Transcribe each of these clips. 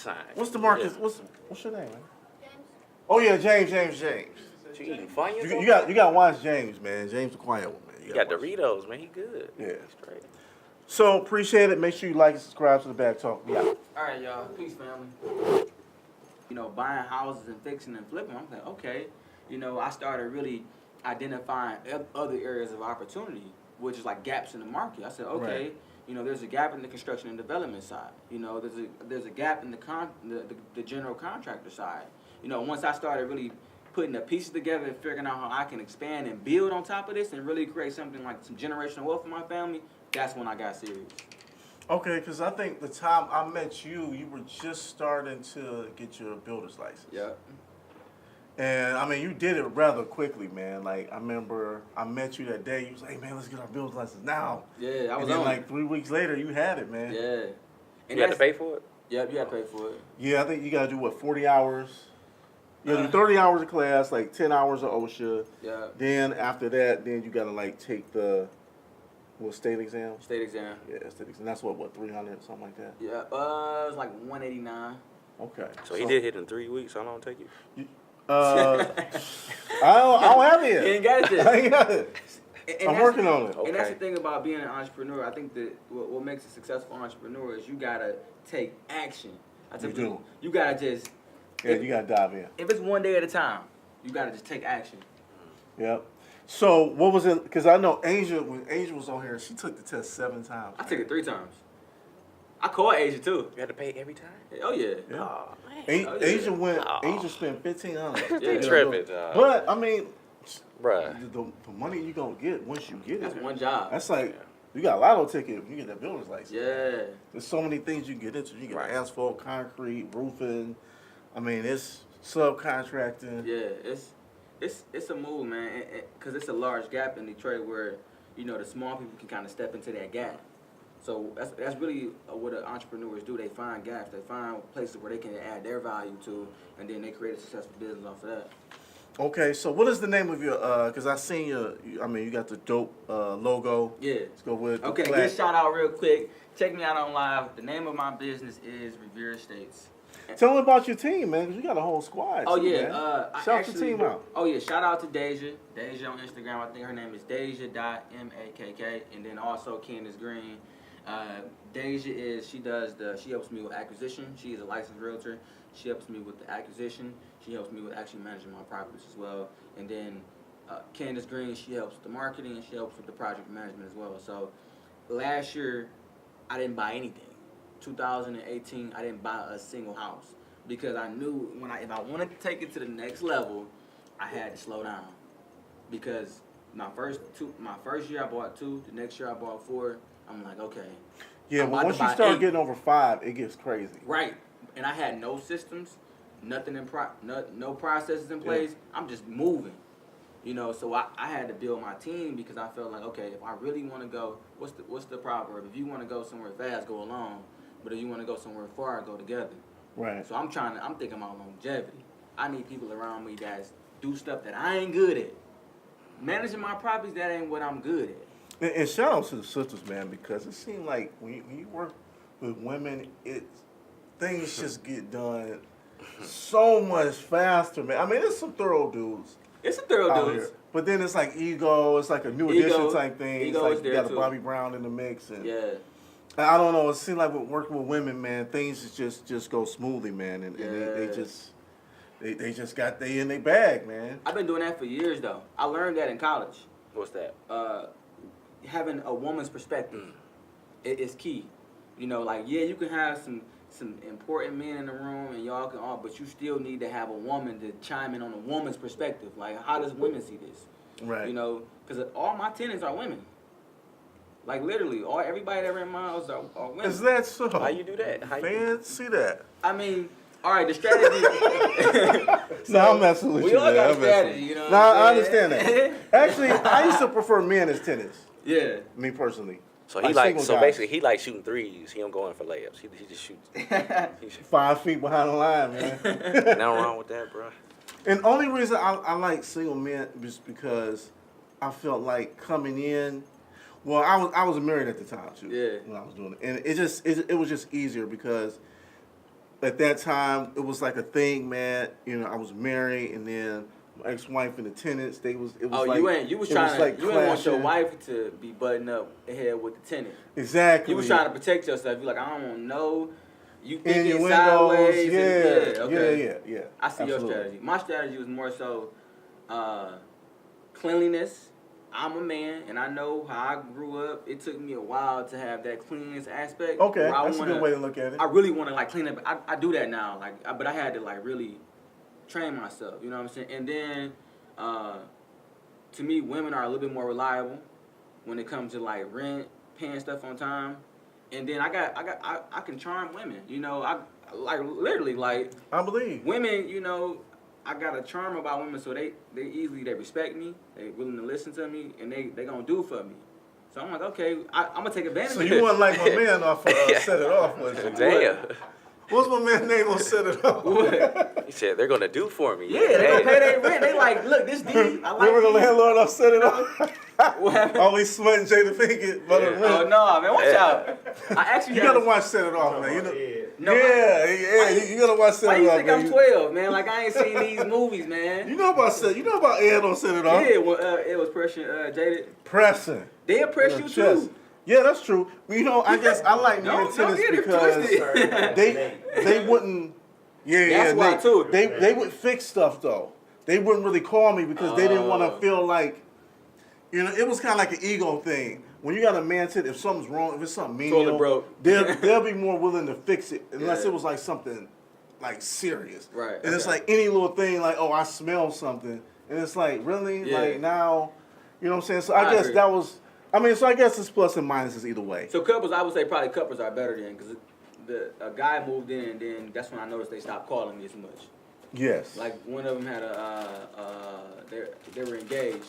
time. What's the Marcus? What's your name, man? Oh yeah, James. You eating Funyuns? You got to watch James, man. James the quiet one, man. You got Doritos, man. He good. Yeah. Straight. So appreciate it. Make sure you like and subscribe to the Bagtalk. Yeah. All right, y'all. Peace, family. You know, buying houses and fixing and flipping. I'm like, okay. You know, I started really identifying other areas of opportunity, which is like gaps in the market. I said, okay, Right. you know, there's a gap in the construction and development side. You know, there's a gap in the general contractor side. You know, once I started really putting the pieces together and figuring out how I can expand and build on top of this and really create something like some generational wealth for my family, that's when I got serious. Okay, because I think the time I met you, you were just starting to get your builder's license. Yeah. And I mean, you did it rather quickly, man. Like I remember, I met you that day. You was like, "Hey, man, let's get our builder's license now." Yeah, I was and then on. like 3 weeks later, you had it, man. Yeah. And You had to pay for it? Yep, you had to pay for it. Yeah, I think you gotta do what 40 hours. You gotta do 30 hours of class, like 10 hours of OSHA. Yeah. Then after that, then you gotta like take the state exam. State exam. Yeah, state exam. That's what 300 something like that. Yeah. It was like 189. Okay. So he did hit in 3 weeks. How long did it take you? I don't have it You yet. ain't got it yet. I ain't got it. I'm working on it. And that's the Okay. thing about being an entrepreneur. I think that what makes a successful entrepreneur is you gotta take action. I tell You people, do. you gotta just. Yeah, you gotta dive in. If it's one day at a time, you gotta just take action. Yep. So what was it? Because I know when Asia was on here, she took the test 7 times. I took it 3 times. I called Asia too. You had to pay every time? Oh yeah. Yeah. Oh, man. Oh, yeah. Asia spent $1,500. Yeah. Tripping, dog. But I mean, Bruh. the money you gonna get once you get That's it. one job. That's like you got a lotto ticket when you get that builder's license. Yeah. There's so many things you get into. You get Right. asphalt, concrete, roofing. I mean, it's subcontracting. Yeah. It's a move, man. Because it's a large gap in Detroit where the small people can kind of step into that gap. So that's really what entrepreneurs do. They find gaps. They find places where they can add their value to, and then they create a successful business off of that. Okay, so what is the name of your? Because I seen you got the dope logo. Yeah. Let's go with. Okay, the good black. shout out real quick. Check me out on live. The name of my business is Revere Estates. Tell me about your team, man, because you got a whole squad. Oh too, yeah, man. Shout the team out. Oh yeah, shout out to Deja. Deja on Instagram. I think her name is Deja.makk, and then also Candace Green. Deja she helps me with acquisition. She is a licensed realtor. She helps me with the acquisition. She helps me with actually managing my properties as well. And then Candace Green, she helps with the marketing and she helps with the project management as well. So last year, I didn't buy anything. 2018, I didn't buy a single house because I knew if I wanted to take it to the next level, I had to slow down. Because my first year I bought 2, the next year I bought 4. I'm like, okay. Yeah, I'm but about once to you buy start 8. getting over 5, it gets crazy. Right, and I had no systems, nothing no processes in place. Yeah. I'm just moving, So I had to build my team because I felt like, okay, if I really want to go, what's the proverb? If you want to go somewhere fast, go alone. But if you want to go somewhere far, go together. Right. So I'm thinking about longevity. I need people around me that do stuff that I ain't good at. Managing my properties, that ain't what I'm good at. And shout out to the sisters, man, because it seems like when you work with women, things just get done so much faster, man. I mean, it's some thorough dudes. It's a thorough dudes. Here. But then it's like ego. It's like a new edition type thing. It's Ego like is you there got too. a Bobby Brown in the mix. And Yeah. I don't know. It seems like with working with women, man, things just go smoothly, man. And they just got in their bag, man. I've been doing that for years, though. I learned that in college. What's that? Having a woman's perspective is key. You can have some important men in the room and y'all can all, but you still need to have a woman to chime in on a woman's perspective. Like, how does women see this? Right. Because all my tenants are women. Like, literally, everybody that rent my house are women. Is that so? How you do that? Fancy that. I mean, all right, the strategy. No, I'm messing with you. We all got I'm strategy, messing. you know. No, I understand that. Actually, I used to prefer men as tenants. Yeah. Me personally. So single guys. basically he likes shooting threes. He don't go in for layups. He just shoots. 5 feet behind the line, man. Nothing wrong with that, bro. And the only reason I like single men is because I felt like coming in. Well, I was married at the time too. Yeah. When I was doing it, and it was just easier because at that time, it was like a thing, man. You know, I was married, and then my ex-wife and the tenants, it was like... you ain't want your wife to be butting up ahead with the tenant. Exactly. You was trying to protect yourself. You like, I don't want to know. You thinking windows, sideways. Yeah. I see Absolutely. your strategy. My strategy was more so cleanliness. I'm a man, and I know how I grew up. It took me a while to have that cleanliness aspect. Okay, that's a good way to look at it. I really want to like clean up. I do that now, but I had to like really train myself. You know what I'm saying? And then, to me, women are a little bit more reliable when it comes to like rent, paying stuff on time. And then I can charm women. You know, I like literally like. I believe women. You know, I got a charm about women, so they respect me, they willing to listen to me, and they gonna do for me. So I'm like, okay, I'm gonna take advantage of it. So you wasn't like my man off Set It Off, was you? Damn. What's my man's name on Set It Off? What? He said they're gonna do for me. Yeah, they gonna pay their rent. They like, look, this D, I like Remember the D. landlord off Set It Off? What happened? Always sweating Jada Pinkett. Oh no, man, watch out. I actually You gotta watch Set It Off, man. You know. No, You gotta watch Set why It you Off. think I'm 12, man? Like I ain't seen these movies, man. You know about Ed on Set It Off? Yeah, well, it was pressing Jaded. Pressing. They oppress you too. Yeah, that's true. Well, you know, I guess I like men Don't tennis get it because twisted. they wouldn't. That's why too. They would fix stuff though. They wouldn't really call me because they didn't want to feel like, you know, it was kind of like an ego thing. When you got a man tennis, if something's wrong, if it's something menial, broke. they'll be more willing to fix it unless it was like something like serious. Right. And it's like any little thing, like, oh, I smell something, and it's like, really, like now, you know what I'm saying? So I guess agree. that was. I mean, so I guess it's plus and minuses either way. So couples, I would say probably couples are better than because a guy moved in, and then that's when I noticed they stopped calling me as much. Yes. Like one of them had they were engaged,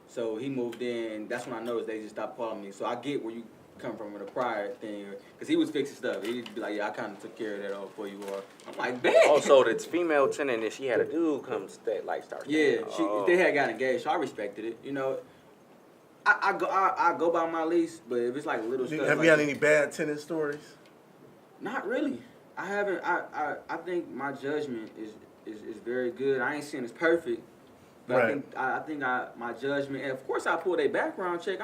so he moved in. That's when I noticed they just stopped calling me. So I get where you come from with a prior thing, because he was fixing stuff. He'd be like, yeah, I kind of took care of that all for you. Or I'm like, man. Also, this female tenant, and she had a dude come start. Yeah, they had got engaged, so I respected it. You know. I go by my lease, but if it's like little stuff. Have you had any bad tenant stories? Not really. I haven't. I think my judgment is very good. I ain't saying it's perfect, but Right. I think my judgment, and of course I pulled a background check.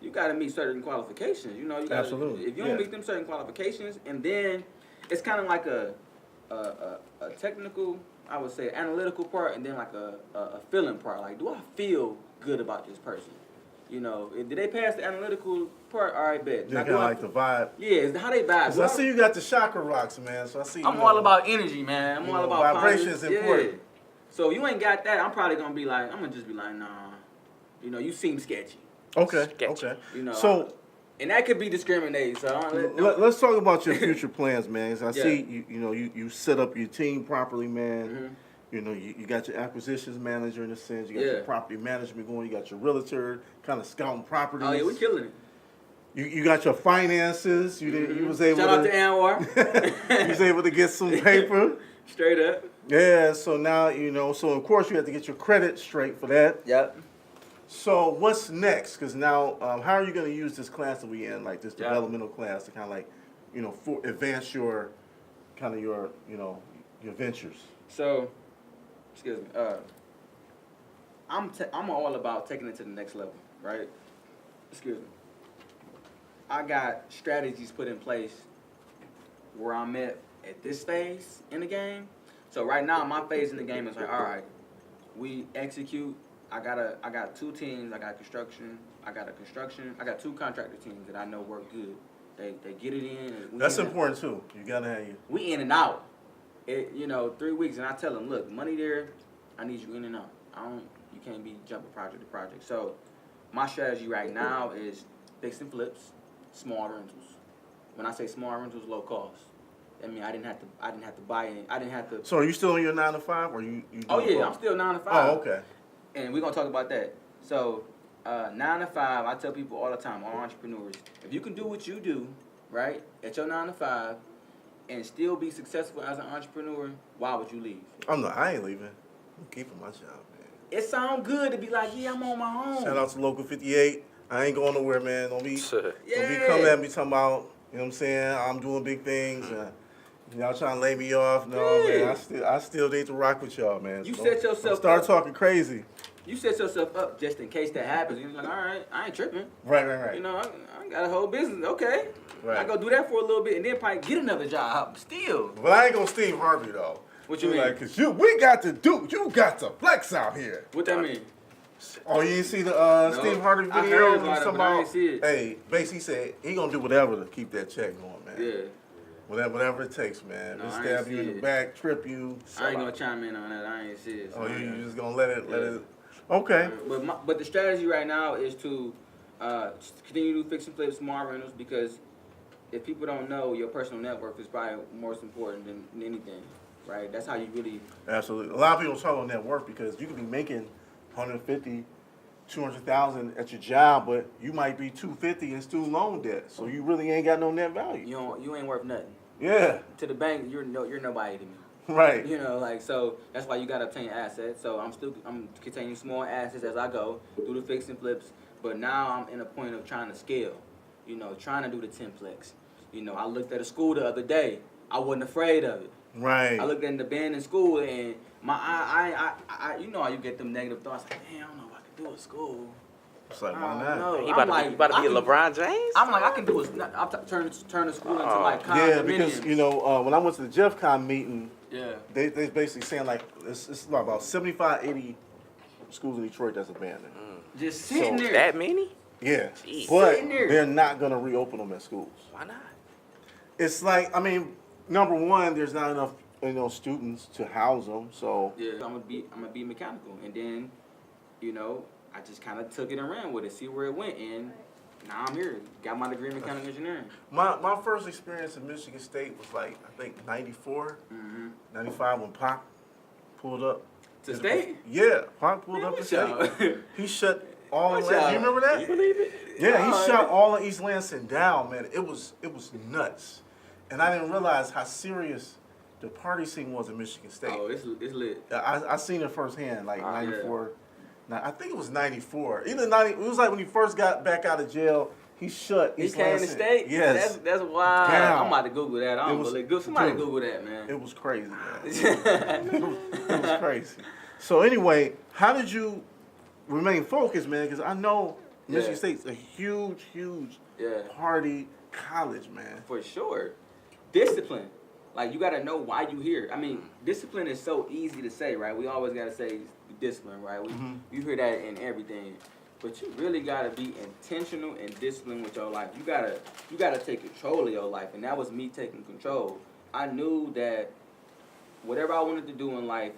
You got to meet certain qualifications. You know, you gotta, Absolutely. If you don't meet them certain qualifications, and then it's kind of like a technical, I would say, analytical part, and then like a feeling part. Like, do I feel good about this person? You know, did they pass the analytical part? All right, bet. Yeah, kind of like the vibe. Yeah, it's how they vibe. Cause I see you got the chakra rocks, man. So I see. I'm all about energy, man. I'm all about vibrations important. Yeah. So you ain't got that. I'm probably gonna be like, nah. You know, you seem sketchy. Okay. Sketchy. Okay. You know. So. And that could be discriminating. So Let's talk about your future plans, man. I see you set up your team properly, man. Mm-hmm. You know, you got your acquisitions manager in a sense. You got your property management going. You got your realtor kind of scouting properties. Oh yeah, we killing it. You got your finances. You was able. Shout out to Anwar. You was able to get some paper. Straight up. Yeah. So now So of course you have to get your credit straight for that. Yep. So what's next? Because now, how are you going to use this class that we in, like this developmental class, to kind of like, advance your ventures? So, excuse me. I'm all about taking it to the next level, right? Excuse me. I got strategies put in place where I'm at this phase in the game. So right now, my phase in the game is like, all right, we execute. I got two teams. I got construction. I got two contractor teams that I know work good. They get it in. And that's important too. You gotta have you. We in and out. 3 weeks, and I tell them, look, money there. I need you in and out. You can't be jumping project to project. So my strategy right now is fix and flips, small rentals. When I say small rentals, low cost. I mean, I didn't have to buy in. I didn't have to. So are you still on your 9 to 5, or you? Oh yeah, I'm still 9 to 5. Oh, okay. And we're gonna talk about that. So 9 to 5, I tell people all the time, all entrepreneurs, if you can do what you do, right, at your 9 to 5, and still be successful as an entrepreneur, why would you leave? I ain't leaving. I'm keeping my job, man. It sounds good to be like, yeah, I'm on my own. Shout out to Local 58. I ain't going nowhere, man. Don't be coming at me talking about, you know what I'm saying, I'm doing big things. Y'all trying to lay me off? No, Yeah. man. I still need to rock with y'all, man. You So set don't yourself start up. talking crazy. You set yourself up just in case that happens. You're like, all right, I ain't tripping. Right. You know, I got a whole business. Okay. Right. I go do that for a little bit and then probably get another job. Still. But I ain't gonna Steve Harvey though. What you mean? Like, cause you got to flex out here. What that mean? Oh, you didn't see the No. Steve Harvey I video? heard He about it, talking but I ain't see it. Hey, basically he said he gonna do whatever to keep that check going, man. Yeah. Whatever it takes, man. No, Just I ain't stab you see in the it. back, trip you. I ain't gonna chime in on that. I ain't see it. So Oh, I ain't- you just gonna let it. Okay. But the strategy right now is to continue to fix and flip smart rentals because if people don't know, your personal net worth is probably most important than anything, right? That's how you really. Absolutely. A lot of people talk on net worth because you could be making 150, 200,000 at your job, but you might be 250 in student loan debt, so you really ain't got no net value. You ain't worth nothing. Yeah. To the bank, you're nobody to me. Right. You know, like, so that's why you gotta obtain assets. So I'm containing small assets as I go through the fix and flips. But now I'm in a point of trying to scale. You know, trying to do the 10plex. You know, I looked at a school the other day. I wasn't afraid of it. Right. I looked at the band in school and I you know how you get them negative thoughts like, damn, I don't know if I can do a school. It's like, I why don't not? know. He about to be a LeBron James? I'm like, I can do turn the school into like Yeah, condominiums. because, you know, when I went to the Jeff Con meeting, Yeah. they basically saying like, it's about 75, 80 schools in Detroit that's abandoned. Just sitting there. That many? Yeah. Jeez. But Sitting there. they're not going to reopen them at schools. Why not? It's like, I mean, number one, there's not enough, students to house them. So Yeah, I'm gonna be mechanical, and then, you know, I just kind of took it and ran with it, see where it went, and now I'm here. Got my degree in mechanical engineering. my first experience in Michigan State was like, I think 94, 95 when Pac pulled up. To state? Yeah, Pac pulled Man, up to what state. y'all- He shut all of What Lansing. y'all- You remember that? You believe it? Yeah, Oh, he shut all of East Lansing down, man. It was nuts. And I didn't realize how serious the party scene was in Michigan State. Oh, it's lit. I seen it firsthand, like Oh, yeah. 94. I think it was 94. Either 90. It was like when he first got back out of jail. He shut He East came to Lansing. state. Yes, That's wild. Down. I'm about to Google that. I It don't was- believe. Somebody dude, Google that, man. it was crazy, man. It was crazy. So anyway, how did you remain focused, man? Because I know Michigan Yeah. State's a huge Yeah. party college, man. For sure. Discipline. Like, you got to know why you here. I mean, discipline is so easy to say, right? We always got to say discipline, right? You hear that in everything. But you really got to be intentional and disciplined with your life. You gotta take control of your life. And that was me taking control. I knew that whatever I wanted to do in life,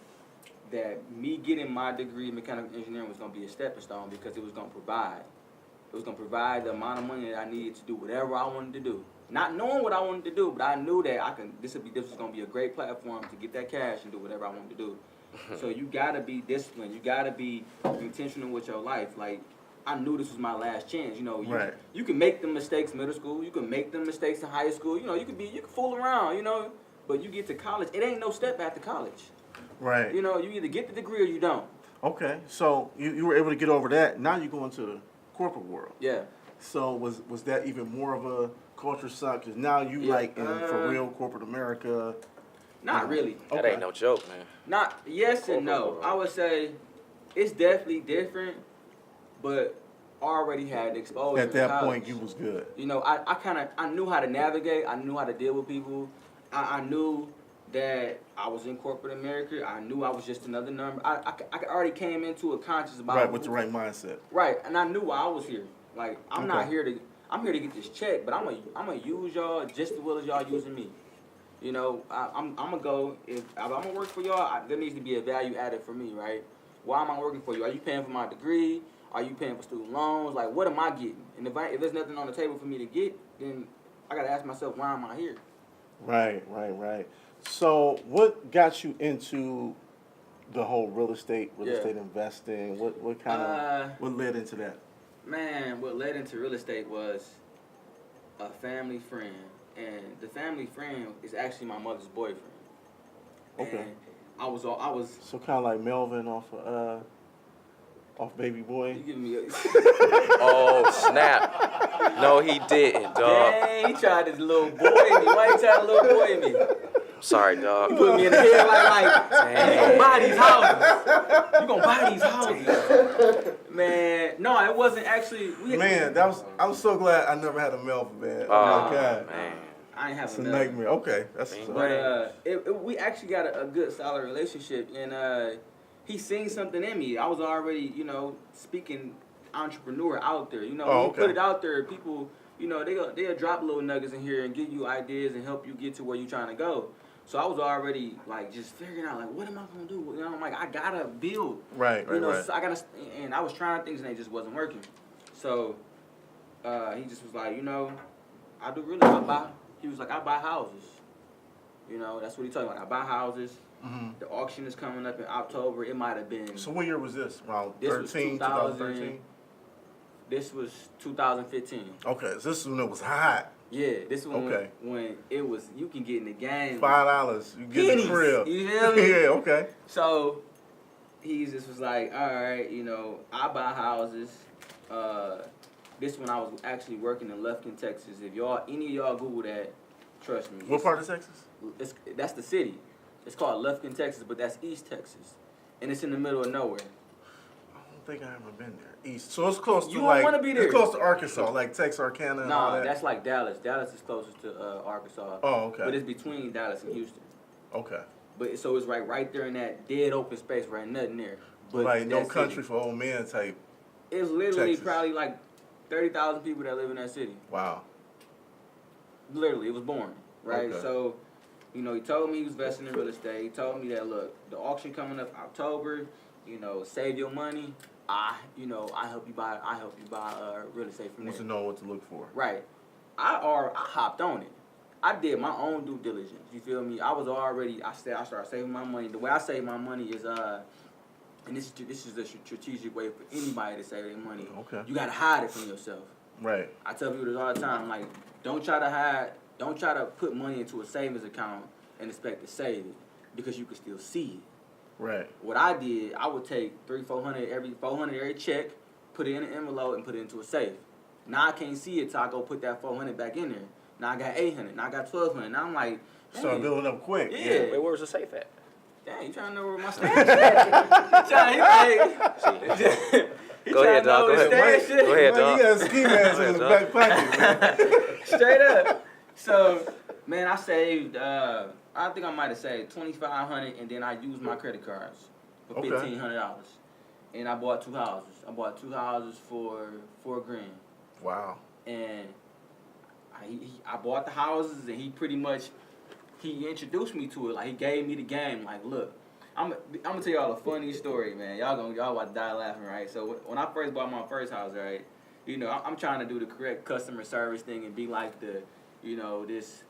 that me getting my degree in mechanical engineering was going to be a stepping stone because it was going to provide. It was going to provide the amount of money that I needed to do whatever I wanted to do. Not knowing what I wanted to do, but I knew that this was going to be a great platform to get that cash and do whatever I wanted to do. So you got to be disciplined. You got to be intentional with your life. Like, I knew this was my last chance. You know, you can make the mistakes middle school. You can make the mistakes in high school. You know, you can fool around, you know. But you get to college, it ain't no step after college. Right. You know, you either get the degree or you don't. Okay. So you were able to get over that. Now you go into the corporate world. Yeah. So was that even more of a culture shock? Because now you like in for real corporate America. Not really. That Okay. ain't no joke, man. Not yes and no. Corporate world. I would say it's definitely different, but already had exposure. At that in point, college. you was good. You know, I knew how to navigate. I knew how to deal with people. I knew that I was in corporate America. I knew I was just another number. I already came into it conscious about Right, with the right mindset. Right, and I knew why I was here. Like, I'm not Okay. here to. I'm here to get this check, but I'm gonna use y'all just as well as y'all using me. You know, I'm gonna go. If I'm gonna work for y'all, there needs to be a value added for me, right? Why am I working for you? Are you paying for my degree? Are you paying for student loans? Like, what am I getting? And if there's nothing on the table for me to get, then I gotta ask myself, why am I here? Right. So what got you into the whole real estate investing? What kind of what led into that? Man, what led into real estate was a family friend, and the family friend is actually my mother's boyfriend. Okay. And I was So kind of like Melvin off Baby Boy. You giving me a Oh, snap. No, he didn't, dog. Dang, he tried to little boy me. Why he trying to little boy me? sorry, dog. You put me in the head like you gonna buy these houses. You gonna buy these houses. Man, no, it wasn't actually. Man, I'm so glad I never had a male for man. Oh, my God. man. I ain't have It's a a melon. nightmare. Okay, that's But we actually got a good, solid relationship, and he seen something in me. I was already, speaking entrepreneur out there. When you put it out there, people, they'll drop little nuggets in here and give you ideas and help you get to where you're trying to go. So I was already like just figuring out like what am I gonna do? I'm like I gotta build. Right. So I gotta, and I was trying things and they just wasn't working. So he just was like, I do really. He was like, I buy houses. That's what he talking about. I buy houses. Mm-hmm. The auction is coming up in October. It might have been. So what year was this? Around This 13, 2013? This was 2015. Okay, so this is when it was hot. Yeah, this one when it was, you can get in the game. $5, you get the crib. You feel me? Yeah, okay. So he just was like, all right, I buy houses. This one I was actually working in Lufkin, Texas. If any of y'all Google that, trust me. What part of Texas? That's the city. It's called Lufkin, Texas, but that's East Texas. And it's in the middle of nowhere. I don't think I've ever been there. East. So it's close to You don't wanna be there. It's close to Arkansas, like Texarkana and all that. No, that's like Dallas. Dallas is closest to Arkansas. Oh, okay. But it's between Dallas and Houston. Okay. But so it's right there in that dead open space where ain't nothing there. But like no that country city, for old men type. It's literally Texas. probably like 30,000 people that live in that city. Wow. Literally, it was born, right? Okay. So, he told me he was investing in real estate. He told me that, look, the auction coming up October, save your money. I help you buy real estate from there. Wants to know what to look for. Right. I hopped on it. I did my own due diligence. You feel me? I started saving my money. The way I save my money is and this is a strategic way for anybody to save their money. Okay. You gotta hide it from yourself. Right. I tell people this all the time. Like, don't try to put money into a savings account and expect to save it because you can still see it. Right. What I did, I would take $400 every check, put it in an envelope, and put it into a safe. Now I can't see it, so I go put that $400 back in there. Now I got $800. Now I got $1,200. Now I'm like, start building up quick. Yeah. Wait, where was the safe at? Dang, you trying to know where my stash is? Go ahead, dog. Go ahead. Go ahead, Man, dog. you got ski masks in the back pocket, man. Straight up. So, man, I saved, I think I might have saved $2,500, and then I used my credit cards for $1,500. And I bought 2 houses. I bought 2 houses for $4,000. Wow. And I bought the houses, and he introduced me to it. Like, he gave me the game. Like, look, I'm gonna tell y'all a funny story, man. Y'all about to die laughing, right? So when I first bought my first house, right, I'm trying to do the correct customer service thing and be like the, this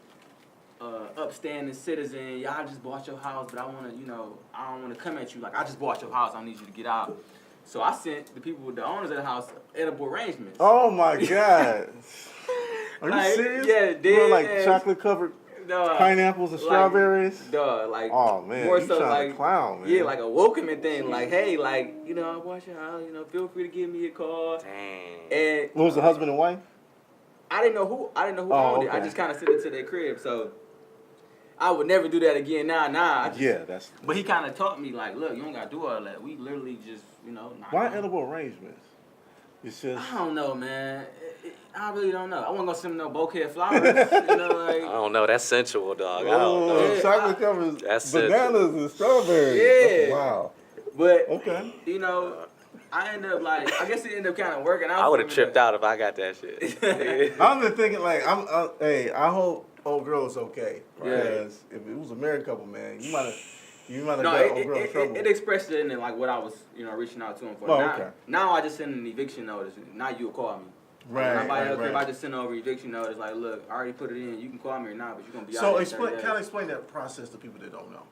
upstanding citizen. Y'all just bought your house, but I don't want to come at you like I just bought your house. I need you to get out. So I sent the owners of the house, edible arrangements. Oh my God. Are you serious? Yeah, You're like chocolate covered pineapples and strawberries. Like, oh man, more you so trying like to clown, man. Yeah, like a welcoming thing. Like, hey, like I bought your house. Feel free to give me a call. Dang. And what was the husband and wife? I didn't know who owned it. I just kind of sent it to their crib. So I would never do that again. That's. But he kind of taught me like, look, you don't gotta do all that. We literally just Why edible arrangements? It's just. I don't know, man. I really don't know. I wasn't gonna send him no bouquet of flowers. I don't know. That's sensual, dog. I don't know. Yeah, chocolate covers That's bananas and strawberries. Yeah. Wow. But okay. I ended up I guess it ended up kind of working out. I would have tripped out if I got that shit. I've been thinking hey, I hope old girl is okay. Because if it was a married couple, man, you might have got old girl in trouble. It expressed it in like what I was, reaching out to him for. Now I just send an eviction notice. Now you'll call me. Right. When I buy a crib, I just send over eviction notice. Like, look, I already put it in. You can call me or not, but you're gonna be out. So kind of explain that process to people that don't know.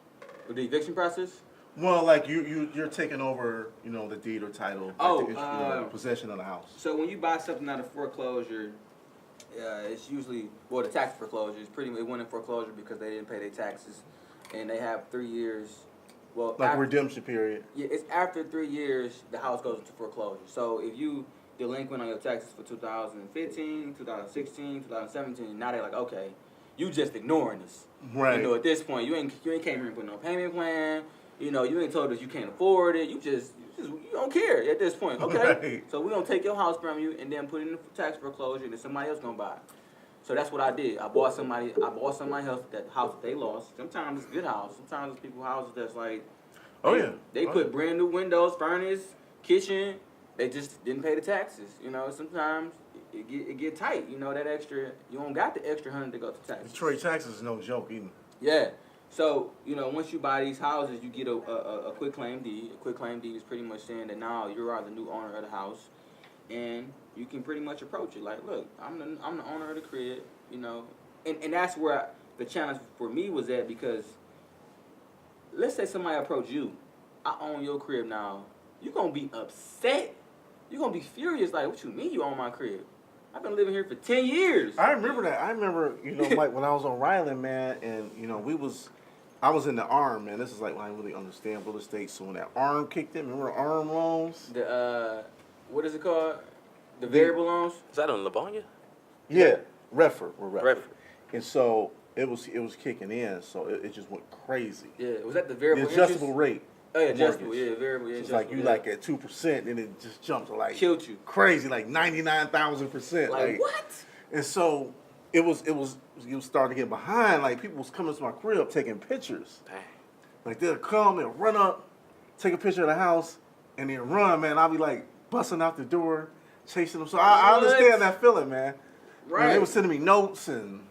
The eviction process? Well, like you're taking over, the deed or title, possession of the house. So when you buy something out of foreclosure, it's usually the tax foreclosure. It went in foreclosure because they didn't pay their taxes, and they have 3 years. Well, like redemption period. Yeah, it's after 3 years the house goes into foreclosure. So if you delinquent on your taxes for 2015, 2016, 2017, now they're like, okay, you just ignoring us. Right. You know, at this point, you ain't came here with no payment plan. You know, you ain't told us you can't afford it. You don't care at this point. Okay, Right. so we gonna take your house from you and then put it in tax foreclosure, and then somebody else gonna buy it. So that's what I did. I bought somebody else that house that they lost. Sometimes it's good house. Sometimes it's people's houses that's like, they put brand new windows, furnace, kitchen. They just didn't pay the taxes. You know, sometimes it get tight. You know, that extra, you don't got the extra $100 to go to taxes. Detroit taxes is no joke either. Yeah. So, you know, once you buy these houses, you get a quick claim deed. A quick claim deed is pretty much saying that now you are the new owner of the house, and you can pretty much approach it like, look, I'm the owner of the crib, you know, and that's where the challenge for me was at, because let's say somebody approach you, I own your crib now, you're gonna be upset, you're gonna be furious, like, what you mean you own my crib? I've been living here for 10 years. I remember that. I remember, you know, Mike, when I was on Ryland, man, and, you know, I was in the ARM, man. This is like when I really understand real estate. So when that ARM kicked in, remember ARM loans? What is it called? The variable loans? Is that on Livonia? Yeah, Redford. We're Redford. Redford. And so it was kicking in, so it just went crazy. Yeah, was that the variable The adjustable rate. Oh, yeah, adjustable, mortgage. yeah, variable. Yeah, So it's like you like at 2%, and it just jumped to like killed you. crazy, like 99,000%. Like what? And so it was you started to get behind. Like people was coming to my crib taking pictures. Dang. Like they'll come, they'll run up, take a picture of the house, and then run, man. I'll be like busting out the door, chasing them. So I understand that feeling, man. Right. You know, they were sending me notes and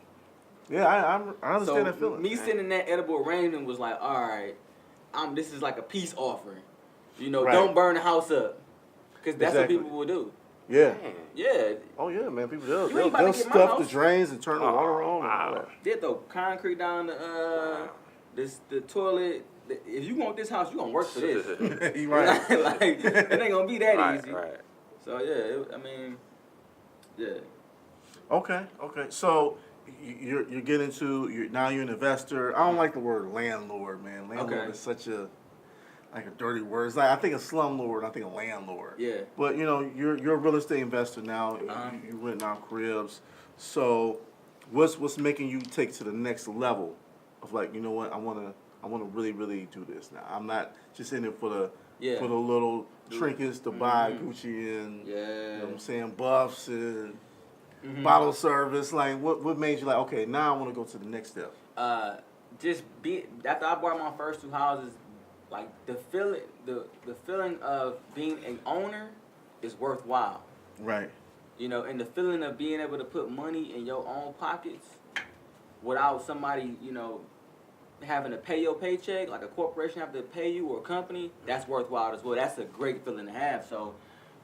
yeah, I understand that feeling. Me sending that edible arrangement was like, all right, this is like a peace offering. You know, Right. don't burn the house up, because that's Exactly. what people will do. Yeah. Dang. Yeah, Oh yeah, man. People You ain't they'll about to get my stuff the house. drains and turn the water on. Wow. they throw concrete down the toilet. If you want this house, you gonna work for this. You right. Like it ain't gonna be that Right, easy. right. So yeah, yeah. Okay. So you're getting to now you're an investor. I don't like the word landlord, man. Landlord is such a dirty word. It's like I think a slumlord, I think a landlord. Yeah. But you know, you're a real estate investor now. You renting out cribs. So what's making you take to the next level of like, you know what, I wanna really, really do this now. I'm not just in it for the little trinkets to buy Gucci and you know what I'm saying, buffs and bottle service. Like what made you like, okay, now I wanna go to the next step? After I bought my first two houses, like the feeling of being an owner is worthwhile. Right. You know, and the feeling of being able to put money in your own pockets without somebody, you know, having to pay your paycheck, like a corporation having to pay you or a company, that's worthwhile as well. That's a great feeling to have. So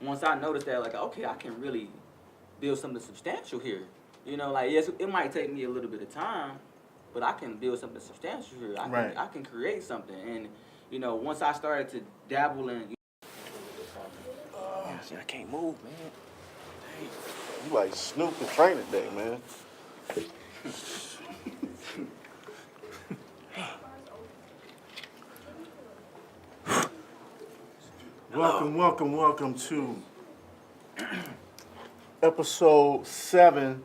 once I noticed that, like, okay, I can really build something substantial here. You know, like, yes, it might take me a little bit of time, but I can build something substantial here. I can create something. And, you know, once I started to dabble in... See, I can't move, man. You like Snoop the Trainer Day, man. Welcome to episode 7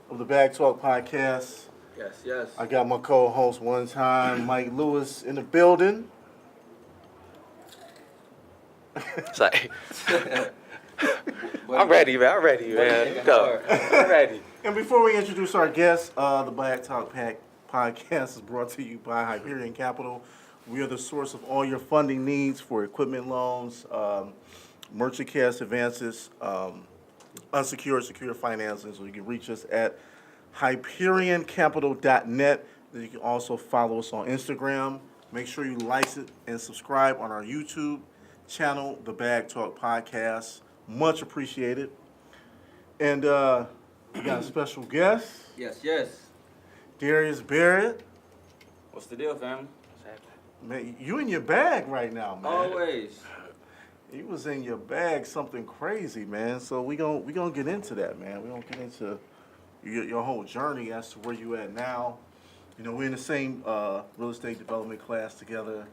of the Bagtalk Podcast. Yes. I got my co-host one time, Mike Lewis, in the building. Say. I'm ready, man. Go. I'm ready. And before we introduce our guest, the Bagtalk Podcast is brought to you by Hyperion Capital. We are the source of all your funding needs for equipment loans, merchant cash advances, unsecured, secure financing. So you can reach us at HyperionCapital.net. You can also follow us on Instagram. Make sure you like it and subscribe on our YouTube channel, the Bagtalk Podcast. Much appreciated. And we got a special guest. Yes. Darrius Barrett. What's the deal, family? Man, you in your bag right now, man. Always. You was in your bag something crazy, man. So we gonna get into that, man. We gonna get into your whole journey as to where you at now. You know, we're in the same real estate development class together.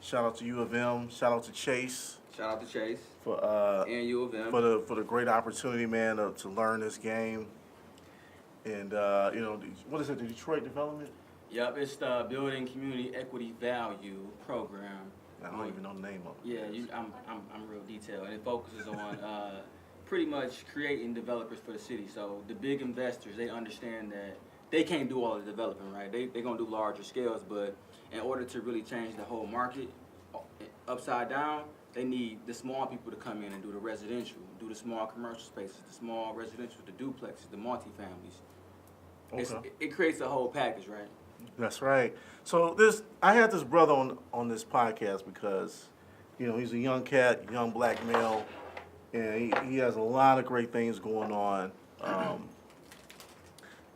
Shout out to U of M. Shout out to Chase. Shout out to Chase. For and U of M. for the great opportunity, man, to learn this game. And, what is it, the Detroit Development? Yep, it's the Building Community Equity Value Program. I don't even know the name of it. Yeah, I'm real detailed, and it focuses on pretty much creating developers for the city. So the big investors, they understand that they can't do all the developing, right? They're gonna do larger scales, but in order to really change the whole market upside down, they need the small people to come in and do the residential, do the small commercial spaces, the small residential, the duplexes, the multifamilies. Okay. It creates a whole package, right? That's right. So I had this brother on this podcast because, he's a young cat, young black male, and he has a lot of great things going on.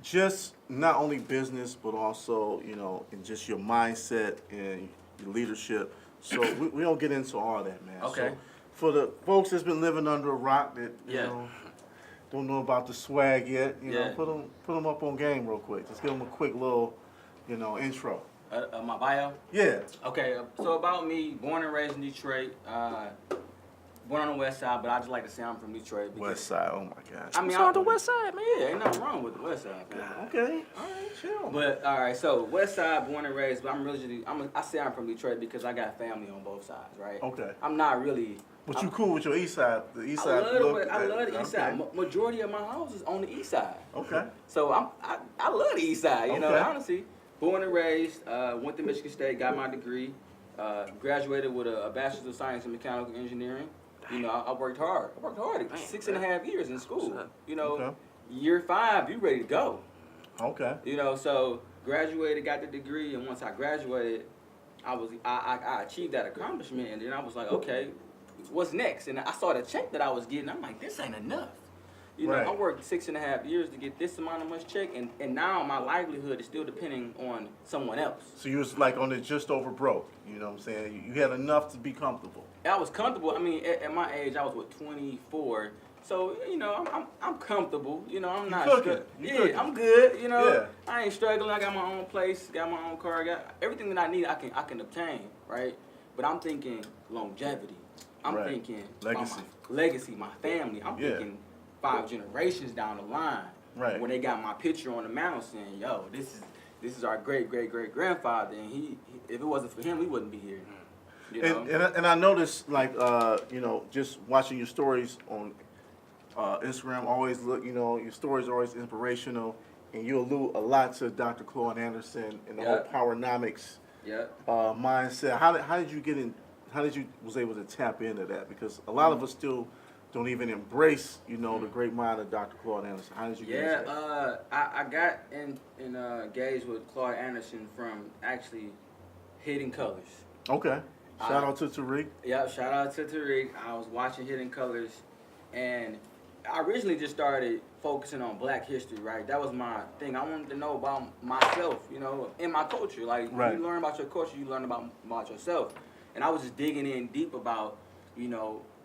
Just not only business, but also, in just your mindset and your leadership. So we don't get into all that, man. Okay. So for the folks that's been living under a rock that, don't know about the swag yet, put them up on game real quick. Just give them a quick little, intro. My bio? Yeah. Okay, so about me, born and raised in Detroit, born on the west side, but I just like to say I'm from Detroit. West side, oh my gosh. I mean, on the west side, man. Yeah, ain't nothing wrong with the west side, man. Okay, all right, chill. But, all right, so west side, born and raised, but I say I'm from Detroit because I got family on both sides, right? Okay. I'm not really... But you cool with your east side, the east side look? I love the east side. Majority of my house is on the east side. Okay. So I love the east side, honestly. Born and raised, went to Michigan State, got my degree, graduated with a Bachelor's of Science in Mechanical Engineering. I worked hard. 6.5 years in school. Okay. Year 5, you ready to go. Okay. So graduated, got the degree, and once I graduated, I achieved that accomplishment, and then I was like, okay, what's next? And I saw the check that I was getting. I'm like, this ain't enough. I worked 6.5 years to get this amount of much check, and now my livelihood is still depending on someone else. So you was like on it just over broke, you know what I'm saying? You had enough to be comfortable. I was comfortable. I mean, at my age, I was 24. So, I'm comfortable. I'm not cooking. I'm good. Yeah. I ain't struggling. I got my own place, got my own car, got everything that I need. I can obtain, right? But I'm thinking longevity. I'm thinking legacy, my family. I'm thinking 5 generations down the line. Right. When they got my picture on the mantle saying, "Yo, this is our great grandfather," and he if it wasn't for him, we wouldn't be here. And I noticed, like, just watching your stories on Instagram, always look, your stories are always inspirational, and you allude a lot to Dr. Claude Anderson and the whole powernomics mindset. How did you get in? How did you was able to tap into that? Because a lot of us still don't even embrace, the great mind of Dr. Claude Anderson. How did you get into that? I got engaged with Claude Anderson from actually Hidden Colors. Okay. Shout out to Tariq. Yeah, shout out to Tariq. I was watching Hidden Colors, and I originally just started focusing on Black history, right? That was my thing. I wanted to know about myself, in my culture. Like, when you learn about your culture, you learn about yourself. And I was just digging in deep about,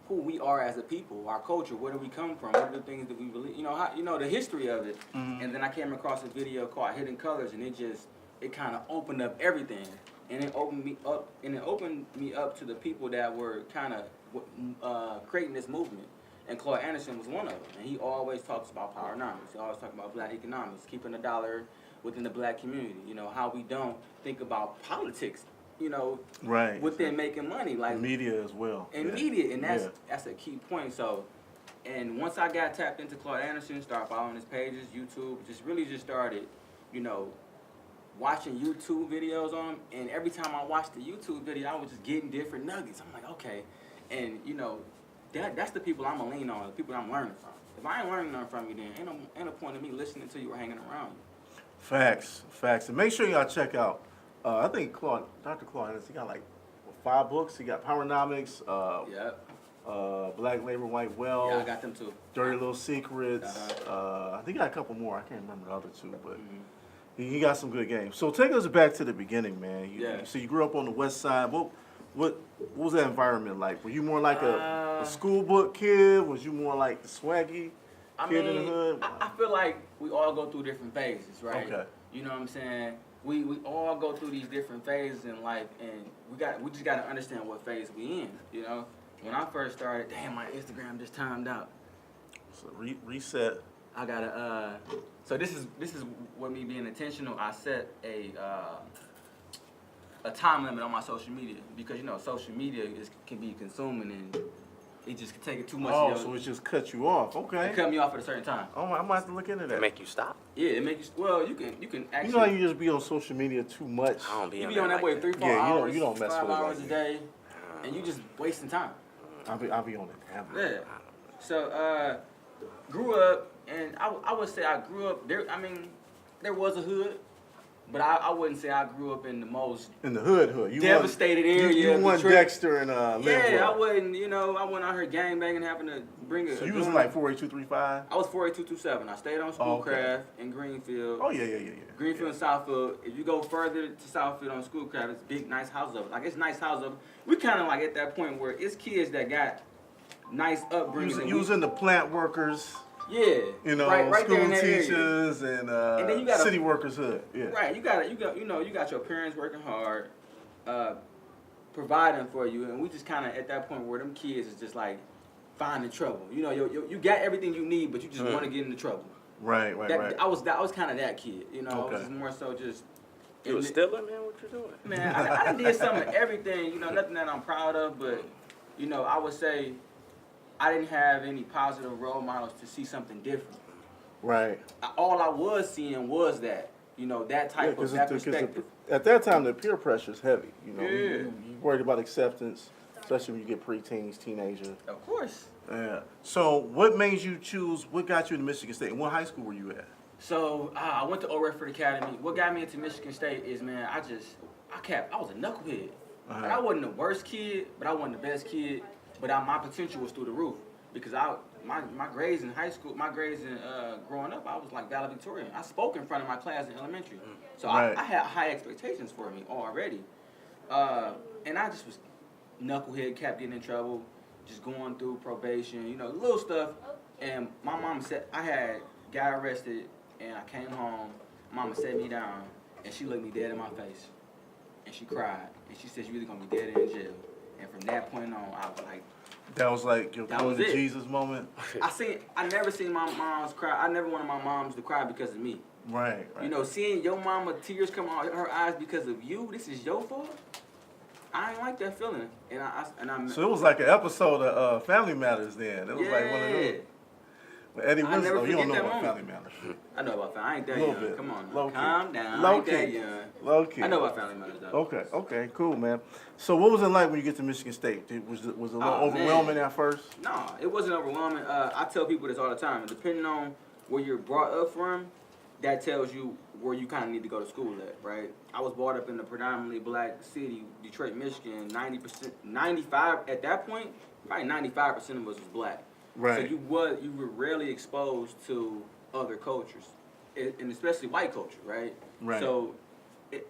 who we are as a people, our culture, where do we come from, what are the things that we believe, the history of it. Mm-hmm. And then I came across a video called Hidden Colors, and it kind of opened up everything. And it opened me up to the people that were kind of creating this movement. And Claude Anderson was one of them. And he always talks about powernomics. He always talks about Black economics, keeping the dollar within the Black community. How we don't think about politics, within making money. Like media as well. And media, and that's a key point. So, and once I got tapped into Claude Anderson, started following his pages, YouTube, just started, watching YouTube videos on him, and every time I watched the YouTube video, I was just getting different nuggets. I'm like, okay, and that's the people I'm gonna lean on, the people I'm learning from. If I ain't learning nothing from you, then ain't no point in me listening to you or hanging around you. Facts, and make sure y'all check out. I think Dr. Claude Anderson, he got like 5 books. He got Powernomics, Black Labor, White Wealth. Yeah, I got them too. Dirty Little Secrets. I think he got a couple more. I can't remember the other 2, but. He got some good games. So take us back to the beginning, man. So you grew up on the west side. What was that environment like? Were you more like a school book kid? Was you more like the swaggy kid in the hood? I feel like we all go through different phases, right? Okay. You know what I'm saying? We all go through these different phases in life, and we just got to understand what phase we in. When I first started, damn, my Instagram just timed out. So reset. I gotta. So this is what me being intentional. I set a time limit on my social media because social media can be consuming and it just can take it too much. Oh, so it just cut you off. Okay. It cut me off at a certain time. Oh, I might have to look into that. It make you stop? Yeah, it makes you. Well, you can actually. You know how you just be on social media too much. I don't be You on be on that like way 3-4 hours. You don't mess 5 with it hours like a day, and you just wasting time. I'll be on it. Yeah. So grew up, and I would say I grew up there. I mean, there was a hood, but I wouldn't say I grew up in the most in the hood. You devastated area. You want Detroit. Dexter and Yeah, I wouldn't. I went out here gangbanging, having to bring it. So you was in like 48235? I was 48227. I stayed on Schoolcraft in Greenfield. Oh yeah. Greenfield and Southfield. If you go further to Southfield on Schoolcraft, it's big, nice houses up. Like it's nice houses up. We kind of like at that point where it's kids that got nice upbringing. You was in the plant workers. Yeah. Right school there in that teachers area. and then you got city workers hood. Yeah. Right. You got your parents working hard, providing for you, and we just kind of at that point where them kids is just like finding trouble. You got everything you need, but you just want to get into trouble. Right. I was kind of that kid. I was just more so just. You was stealing, man? What you doing? Man, I did some of everything. Nothing that I'm proud of, but I would say I didn't have any positive role models to see something different. Right. All I was seeing was that, that type of that perspective. At that time, the peer pressure is heavy. Yeah. You worried about acceptance, especially when you get preteens, teenagers. Of course. Yeah. So, what made you choose? What got you to Michigan State? And what high school were you at? So I went to Old Redford Academy. What got me into Michigan State is, man, I was a knucklehead. Like, I wasn't the worst kid, but I wasn't the best kid. But my potential was through the roof because my grades in high school, my grades in growing up, I was like valedictorian. I spoke in front of my class in elementary, so I had high expectations for me already. And I just was knucklehead, kept getting in trouble, just going through probation, little stuff. And my mom said got arrested. And I came home, mama sat me down, and she looked me dead in my face. And she cried. And she said, "You're either going to be dead or in jail." And from that point on, I was like... That was like your going to Jesus moment? I never seen my moms cry. I never wanted my moms to cry because of me. Right. Seeing your mama tears come out of her eyes because of you, this is your fault? I ain't like that feeling. So it was like an episode of Family Matters then. It was like one of those. But Eddie Winslow, you don't know about Family Matters. I know about Family. I ain't that young. Bit. Come on, low calm key. down. Low I ain't key. that young. Low key. I know about Family Matters though. Okay, cool, man. So what was it like when you get to Michigan State? Was it a little overwhelming at first? No, it wasn't overwhelming. I tell people this all the time. Depending on where you're brought up from, that tells you where you kind of need to go to school at, right? I was brought up in a predominantly black city, Detroit, Michigan. 95 at that point, probably 95% of us was black. Right. So you were rarely exposed to other cultures, and especially white culture, right? Right. So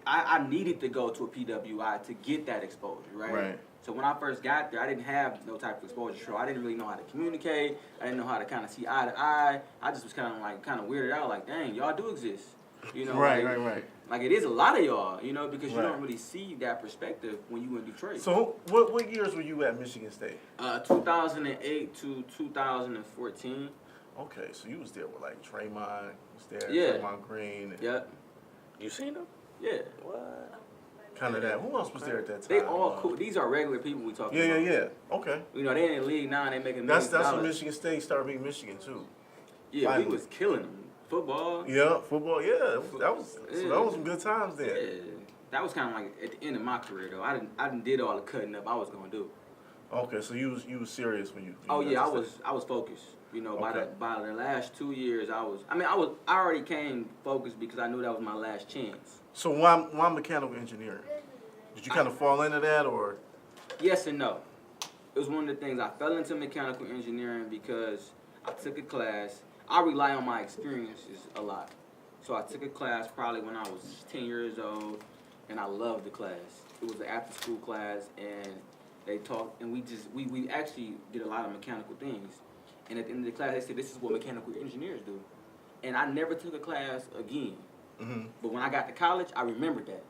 I needed to go to a PWI to get that exposure, right? Right. So when I first got there, I didn't have no type of exposure. So I didn't really know how to communicate. I didn't know how to kind of see eye to eye. I just was kind of weirded out, like, dang, y'all do exist. Right. Like it is a lot of y'all, because you don't really see that perspective when you in Detroit. So what years were you at Michigan State? 2008 to 2014. Okay, so you was there with like Draymond was there, Yeah. Draymond Green. Yep. You seen them? Yeah. What? Kind of that. Who else was there at that time? They all cool. These are regular people we talking about. Yeah. Okay. They in the league now and they making That's $millions. when Michigan State started being Michigan too. Yeah, Finally. we was killing them. Football. Yeah, football. Yeah, that was some good times there. Yeah. That was kind of like at the end of my career though. I didn't did all the cutting up I was gonna do. Okay, so you was serious when you. Oh yeah, I was focused. By the last 2 years, I already came focused because I knew that was my last chance. So why mechanical engineering? Did you kind of fall into that or? Yes and no. It was one of the things I fell into mechanical engineering because I took a class. I rely on my experiences a lot. So I took a class probably when I was 10 years old, and I loved the class. It was an after-school class, and they talked, and we actually did a lot of mechanical things. And at the end of the class, they said, "This is what mechanical engineers do." And I never took a class again. Mm-hmm. But when I got to college, I remembered that.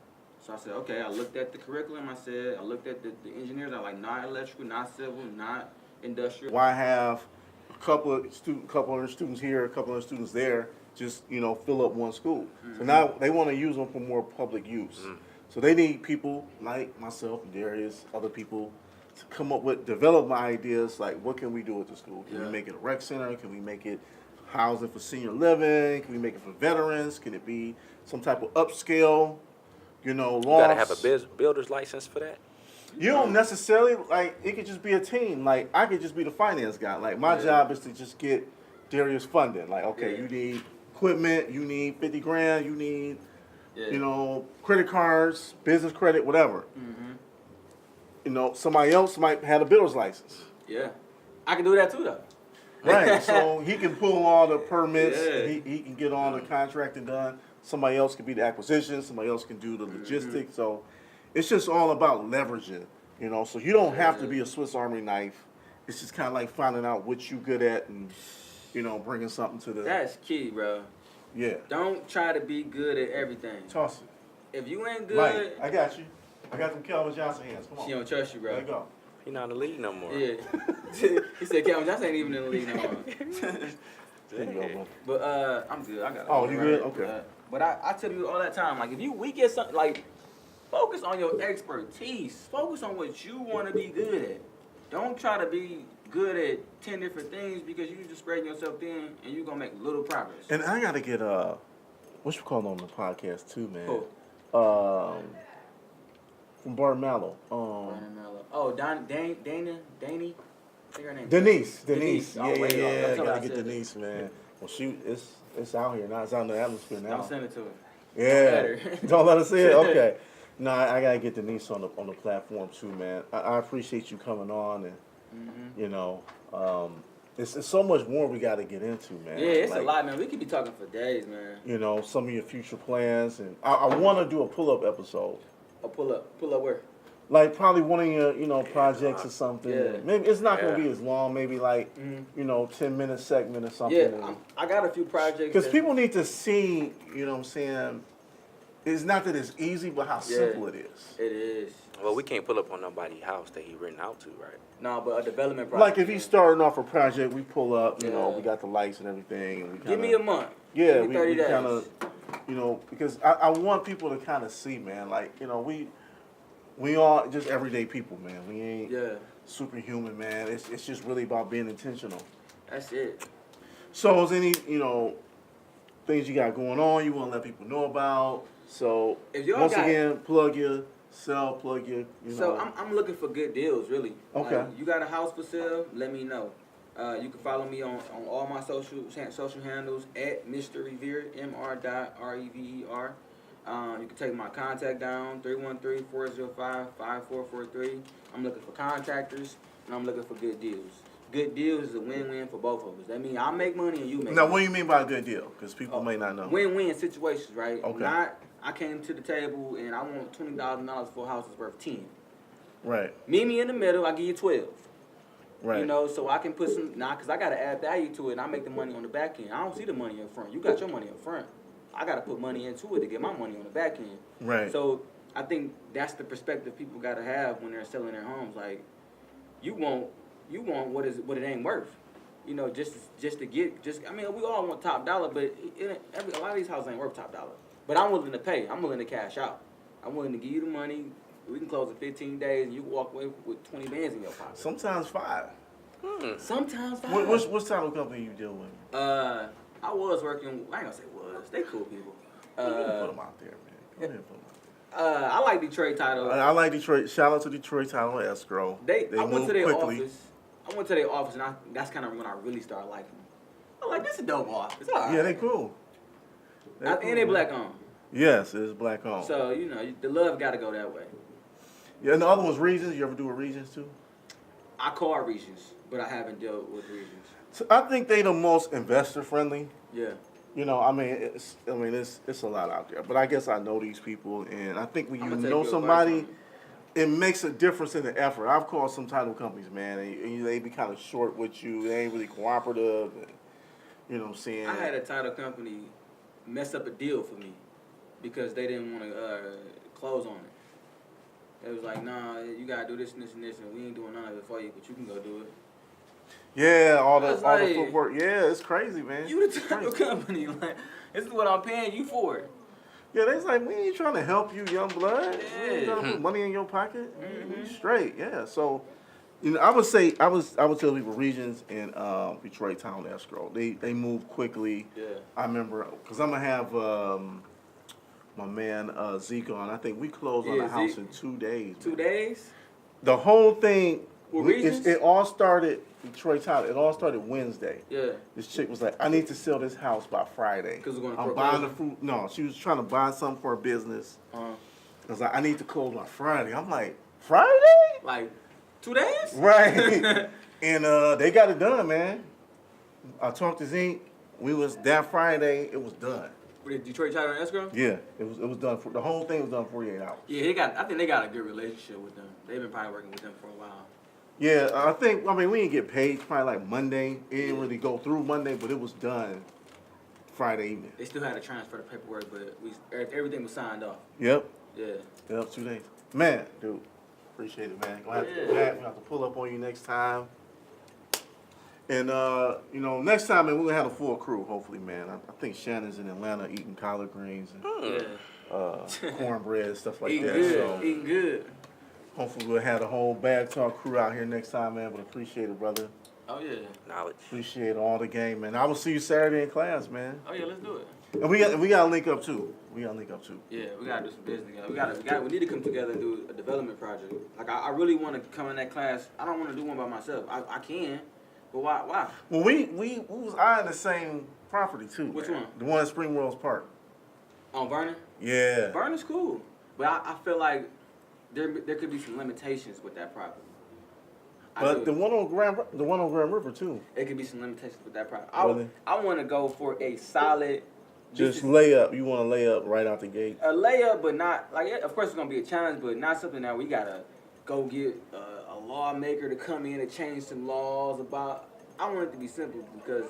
So I said, okay, I looked at the curriculum. I looked at the engineers. I was like, not electrical, not civil, not industrial. Why have couple hundred students here, a couple hundred students there, just fill up one school. So now they want to use them for more public use. So they need people like myself, Darrius, other people to come up with development ideas like what can we do at the school? Can we make it a rec center? Can we make it housing for senior living? Can we make it for veterans? Can it be some type of upscale, You lofts? gotta have a builder's license for that. You don't necessarily, like, it could just be a team. Like, I could just be the finance guy. Like, my job is to just get Darrius funding. Like, okay, you need equipment, you need 50 grand, you need, credit cards, business credit, whatever. Somebody else might have a builder's license. Yeah. I can do that too, though. Right, so he can pull all the permits, Yeah. he can get all the contracting done. Somebody else can be the acquisition, somebody else can do the logistics. So it's just all about leveraging, so you don't have to be a Swiss Army knife. It's just kind of like finding out what you're good at and, bringing something to the... That's key, bro. Yeah. Don't try to be good at everything. Toss it. If you ain't good... Right, I got you. I got them Calvin Johnson hands. Come on. She don't trust you, bro. There you go. He not in the league no more. Yeah. He said, Calvin Johnson ain't even in the league no more. There you go, bro. But I'm good. I got it. Oh, you good? Okay. But I tell you all that time, like, if you weak at something, like, focus on your expertise. Focus on what you want to be good at. Don't try to be good at 10 different things because you just spreading yourself thin and you're going to make little progress. And I got to get, what you call on the podcast too, man? Who? From Barrett Mallow. Oh, Danny? I think her name Denise. Oh, Yeah, wait, I tell her got I to get said Denise, man. Well, it's out here now. It's out in the atmosphere now. Don't send it to her. Yeah. Don't let her see it? Okay. No, I got to get Denise on the platform too, man. I appreciate you coming on and, it's so much more we got to get into, man. Yeah, it's a lot, man. We could be talking for days, man. Some of your future plans. And I want to do a pull-up episode. Oh, pull up where? Like probably one of your, projects or something. Yeah. Maybe it's not going to be as long. Maybe like, 10-minute segment or something. Yeah, I got a few projects. Because people need to see, what I'm saying, it's not that it's easy, but how simple it is. It is. Well, we can't pull up on nobody's house that he renting out to, right? No, but a development project. Like if he's starting off a project, we pull up, we got the lights and everything. And we kinda, give me a month. Yeah, give me 30 we days. kind of, because I want people to kind of see, man, like, we all just everyday people, man. We ain't superhuman, man. It's just really about being intentional. That's it. So is any, things you got going on you want to let people know about? So if y'all once again, plug your, So I'm looking for good deals, really. Okay. Like, you got a house for sale? Let me know. You can follow me on all my social handles at Mr. Revere, Mr.Rever. You can take my contact down, 313-405-5443. I'm looking for contractors, and I'm looking for good deals. Good deals is a win-win for both of us. That means I make money and you make money. Now, what do you mean by a good deal? Because people may not know. Win-win situations, right? Okay. Not, I came to the table and I want $20,000 for a house that's worth 10. Right. Meet me in the middle, I give you 12. Right. So I can put some, because I got to add value to it, and I make the money on the back end. I don't see the money up front. You got your money up front. I got to put money into it to get my money on the back end. Right. So I think that's the perspective people got to have when they're selling their homes. Like, you want what it ain't worth. Just to get, we all want top dollar, but a lot of these houses ain't worth top dollar. But I'm willing to pay. I'm willing to cash out. I'm willing to give you the money. We can close in 15 days, and you walk away with 20 bands in your pocket. Sometimes 5. Sometimes 5. What type of company you deal with? I was working. I ain't gonna say was. They cool people. Put them out there, man. Go ahead and put them out there. I like Detroit Title. I like Detroit. Shout out to Detroit Title and Escrow. I went to their quickly. office. I went to their office, and that's kind of when I really started liking them. I'm like, this is a dope office. All right. Yeah, they cool. And they black owned. Yes, it's black owned. So the love got to go that way. Yeah, and the other one's Regions. You ever do a Regions too? I call Regions, but I haven't dealt with Regions. So I think they the most investor friendly. Yeah. It's a lot out there. But I guess I know these people, and I think when you know somebody, it makes a difference in the effort. I've called some title companies, man, and they be kind of short with you. They ain't really cooperative. And, you know what I'm saying? I had a title company mess up a deal for me because they didn't want to close on it. It was like, nah, you got to do this and this and this, and we ain't doing none of it for you, but you can go do it. Yeah, all That's the like- footwork. Yeah, it's crazy, man. You the type of company, like, this is what I'm paying you for. Yeah, they's like, we ain't trying to help you, young blood. We ain't Yeah. trying to put money in your pocket. We straight, yeah. So, I would say I would tell people Regions and Detroit Town Escrow. They move quickly. Yeah. I remember because I'm gonna have my man Zeke on. I think we closed on Yeah, the house Zeke. in 2 days. 2 man. days? The whole thing. With Regions? It all started Detroit Town. It all started Wednesday. Yeah. This chick was like, I need to sell this house by Friday. 'Cause we're gonna I'm foreclose buying the it? fruit. No, she was trying to buy something for her business. Uh-huh. I was like, I need to close by Friday. I'm like, Friday? Like, 2 days? Right. And they got it done, man. I talked to Zeke. We was that Friday. It was done. With Detroit Title and Escrow? Yeah, it was done. The whole thing was done 48 hours. Yeah, I think they got a good relationship with them. They've been probably working with them for a while. Yeah, I mean, we didn't get paid probably like Monday. It didn't really go through Monday, but it was done Friday evening. They still had to transfer the paperwork, but everything was signed off. Yep. Yeah. Yep, 2 days. Man, dude, appreciate it, man. Gonna have to Yeah. we have to pull up on you next time. And next time, man, we're gonna have a full crew, hopefully, man. I think Shannon's in Atlanta eating collard greens and Yeah. cornbread, stuff like Eating that. good. So Eating good. hopefully we'll have the whole Bagtalk crew out here next time, man. But appreciate it, brother. Oh, yeah. Knowledge. Appreciate all the game, man. I will see you Saturday in class, man. Oh, yeah, let's do it. And we gotta link up too. Yeah, we gotta do some business together. We need to come together and do a development project. Like, I really want to come in that class. I don't want to do one by myself. I can, but why? Well, we was eyeing the same property too. Which man. one? The one at Spring Worlds Park. On Vernon? Yeah. Vernon's cool, but I feel like there could be some limitations with that property. But the one on Grand River too. It could be some limitations with that property. Really? I want to go for a solid. Just lay up. You want to lay up right out the gate. A layup, but not like. Of course, it's gonna be a challenge, but not something that we gotta go get a lawmaker to come in and change some laws about. I want it to be simple because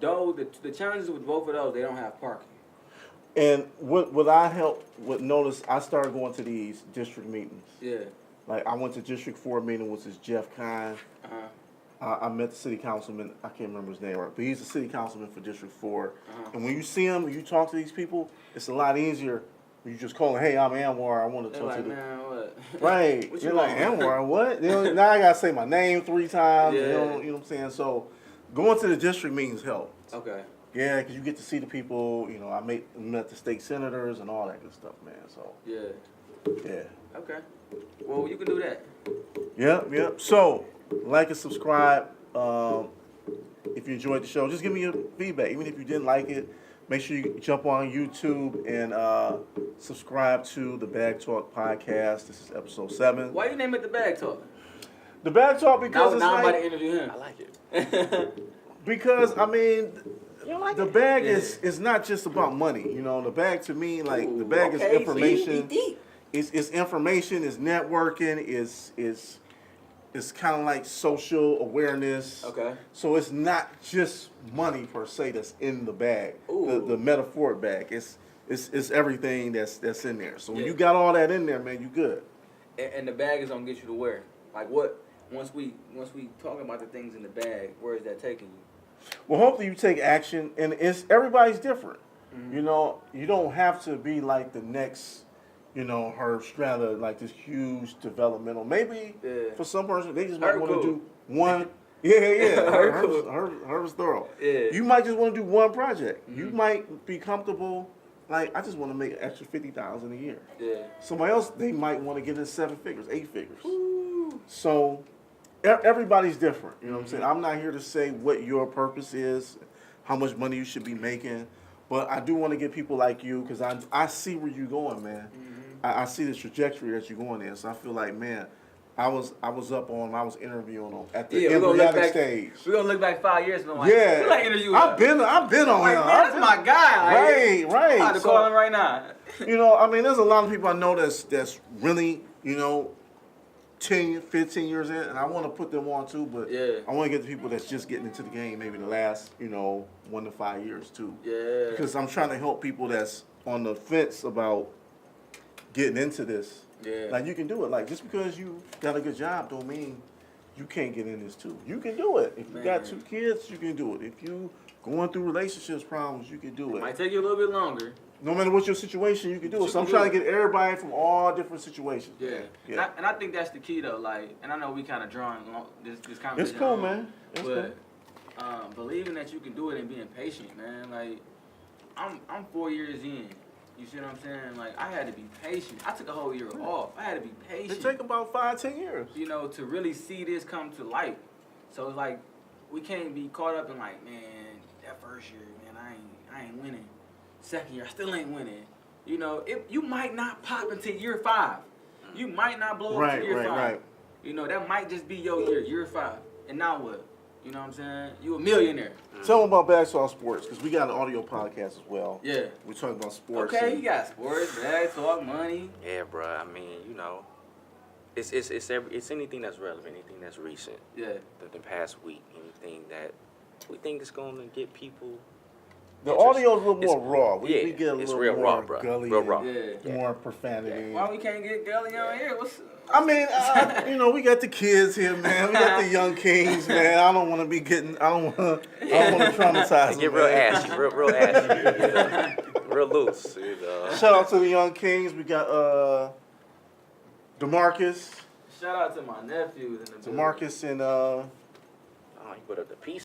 though the challenges with both of those, they don't have parking. And what I help with notice, I started going to these district meetings. Yeah. Like I went to District 4 meeting, which is Jeff Kine. Uh-huh. I met the city councilman. I can't remember his name right, but he's the city councilman for District 4. Uh-huh. And when you see him, when you talk to these people, it's a lot easier. When you just call them, hey, I'm Anwar. I want to They're talk like, to the man, what? right. What You're you like want? Anwar, what? Now I gotta say my name 3 times. Yeah. You know what I'm saying? So going to the district meetings help. Okay. Yeah, because you get to see the people. I met the state senators and all that good stuff, man. So Yeah. yeah. Okay. Well, you can do that. Yep. So like and subscribe. If you enjoyed the show, just give me your feedback. Even if you didn't like it, make sure you jump on YouTube and subscribe to the Bagtalk Podcast. This is episode 7. Why you name it the Bag Talk? The Bagtalk because Now I'm about to it's interview him. I like it. because I mean. The bag Yeah. is not just about money, The bag to me, like the Ooh, bag okay, is information. see, deep. It's information. It's networking. It's kind of like social awareness. Okay. So it's not just money per se that's in the bag. Ooh. The metaphoric bag. It's everything that's in there. So when Yeah. you got all that in there, man, you good. And the bag is gonna get you to where? Like what? Once we talk about the things in the bag, where is that taking you? Well, hopefully you take action, and everybody's different. Mm-hmm. You don't have to be like the next, Herb Strata, like this huge developmental. Maybe Yeah. for some person they just might Herb want to cool. do one. Yeah. Herb cool. Herb's thorough. Yeah. You might just want to do one project. Mm-hmm. You might be comfortable. Like I just want to make an extra $50,000 a year. Yeah. Somebody else they might want to get in 7 figures, 8 figures. Ooh. So everybody's different. You know what I'm Mm-hmm. saying? I'm not here to say what your purpose is, how much money you should be making, but I do want to get people like you because I see where you're going, man. Mm-hmm. I see the trajectory that you're going in. So I feel like, man, I was interviewing them at the embryonic stage. We're gonna look back 5 years and I'm like, Yeah, who like interview I've been on like, him. man, that's my guy. Like, Right. I'm about to call him right now. I mean, there's a lot of people I know that's really, 10, 15 years in, and I want to put them on too, but Yeah. I want to get the people that's just getting into the game maybe the last, 1 to 5 years too. Yeah. Because I'm trying to help people that's on the fence about getting into this. Yeah. Like, you can do it. Like, just because you got a good job don't mean you can't get in this too. You can do it. If you got 2 kids, you can do it. If you going through relationships problems, you can do it. Might take you a little bit longer. No matter what your situation, you can do it. So I'm trying to get everybody from all different situations. Yeah. And I think that's the key though. Like, and I know we kind of drawing this conversation. It's cool, man. It's but believing that you can do it and being patient, man. Like, I'm 4 years in. You see what I'm saying? Like, I had to be patient. I took a whole year off. I had to be patient. It take about 5-10 years. You know, to really see this come to light. So it's like, we can't be caught up in like, man, that first year, man, I ain't winning. Second year, I still ain't winning. You know, you might not pop until year 5. You might not blow up until year 5. Right. You know, that might just be your year 5. And now what? You know what I'm saying? You a millionaire. Tell them about Bagtalk Sports, because we got an audio podcast as well. Yeah. We're talking about sports. Okay, you got sports, Bagtalk, money. Yeah, bro. I mean, you know, it's anything that's relevant, anything that's recent. Yeah. The past week, anything that we think is going to get people. The audio is a little more raw. We get a little real more raw, bro. gully, real raw. more profanity. Why we can't get gully on here? I mean, you know, we got the kids here, man. We got the young kings, man. I don't want to traumatize them. Get real ashy, real ashy, real loose. You know. Shout out to the young kings. We got DeMarcus. Shout out to my nephews in the DeMarcus and you put up the peace